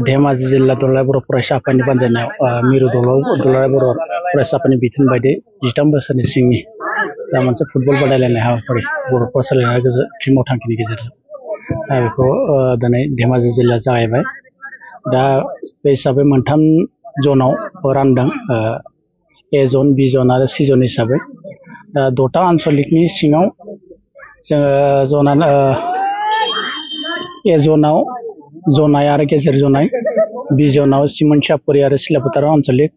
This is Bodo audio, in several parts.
धेमाजि जिल्ला दुलाराय बर' फरायसा आफादनि बानजायनायाव मिरु दुलाराय बर' फरायसा आफादनि बिथोन बायदियै 13 बोसोरनि सिंनि जा मोनसे फुटबल बादायलायनाय हाबाफारि बर' फरायसालिनि थि मावथांखिनि गेजेरजों बेखौ दिनै धेमाजि जिल्लायाव जागायबाय। दा बे हिसाबै मोनथाम जनाव रानदों, ए जन, बि जन आरो सि जन हिसाबै। दा 6टा आन्सलिकनि सिङाव जोङो ए जनाव जनाय आरो गेजेर जनाय, बि जनाव सिमोनसापुरि आरो सिलाफोथार आन्सलिक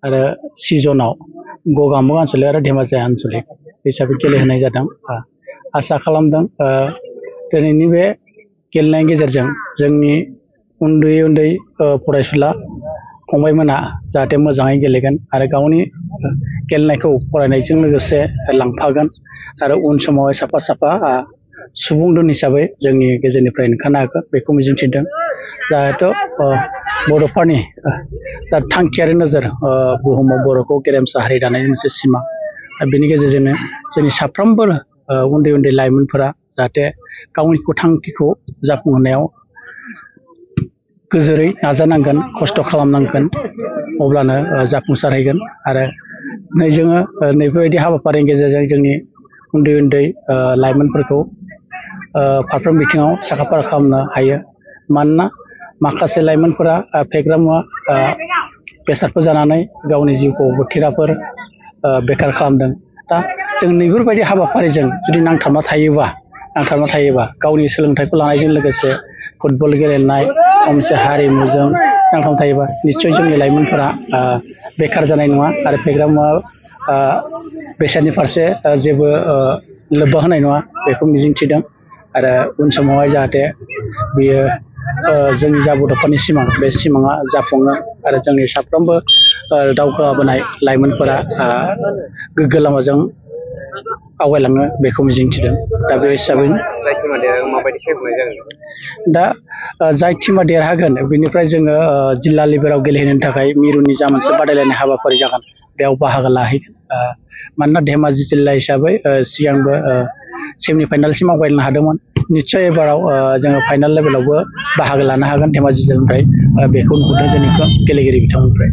आरो सि जनाव गगामुग आन्सलिक आरो धेमाजि आन्सलिक हिसाबै गेलेहोनाय जादों। आसा खालामदों दिनैनि बे गेलेनायनि गेजेरजों जोंनि उन्दै उन्दै फरायसुला फंबायमोना जाहाथे मोजाङै गेलेगोन आरो गावनि गेलेनायखौ फरायनायजों लोगोसे लांफागोन आरो उन समावहाय साफा साफा सुबुं दोन हिसाबै जोंनि गेजेरनिफ्राय ओंखारनो हागोन बेखौ मिजिंथिदों। जाहाथे बर'फोरनि जा थांखियारि नोजोर बुहुमाव बर'खौ गेरेमसा हारि दानायनि मोनसे सिमां, बेनि गेजेरजोंनो जोंनि साफ्रोमबो उन्दै उन्दै लाइमोनफोरा जाहाथे गावनि थांखिखौ जाफुंहोनायाव गोजोरै नाजानांगोन, खस्थ' खालामनांगोन, अब्लानो जाफुंसारहैगोन। आरो जोङो नैबेबायदि हाबाफारिनि गेजेरजों जोंनि उन्दै उन्दै लाइमोनफोरखौ फारफ्रोम बिथिङाव साखाफारा खालामनो हायो। मानोना माखासे लाइमोनफोरा फेग्रा मुवा बेसादफोर जानानै गावनि जिउखौ बोथिराफोर बेखार खालामदों। दा जों नैफोरबायदि हाबाफारिजों जुदि नांथाबना थायोबा गावनि सोलोंथाइखौ लानायजों लोगोसे फुटबल गेलेनाय मोनसे हारिमुजों नांथाबना थायोबा निस्सय जोंनि लाइमोनफोरा बेखार जानाय नङा आरो फेग्रा मुवा बेसादनि फारसे जेबो लोब्बा होनाय नङा बेखौ मिजिंथिदों। आरो उन समावहाय जाहाथे बियो जोंनि जा बड'फोरनि सिमां, बे सिमाङा जाफुङो आरो जोंनि साफ्रोमबो दावगाबोनाय लाइमोनफोरा गोग्गो लामाजों आवगायलाङो बेखौ मिजिंथिदों। दा बे हिसाबैनो दा जाय टिमा देरहागोन बेनिफ्राय जोङो जिल्ला लेभेलाव गेलेहैनो थाखाय मिरुनि जा मोनसे बादायलायनाय हाबाफारि जागोन बेयाव बाहागो लाहैगोन। मानोना धेमाजि जिल्ला हिसाबै सिगांबो सेमि फाइनालसिम आवगायनो हादोंमोन। निस्सय एबाराव जोङो फाइनाल लेभेलावबो बाहागो लानो हागोन धेमाजि जिल्लानिफ्राय, बेखौ नुहुरदों जोंनि गेलेगिरि बिथांमोननिफ्राय।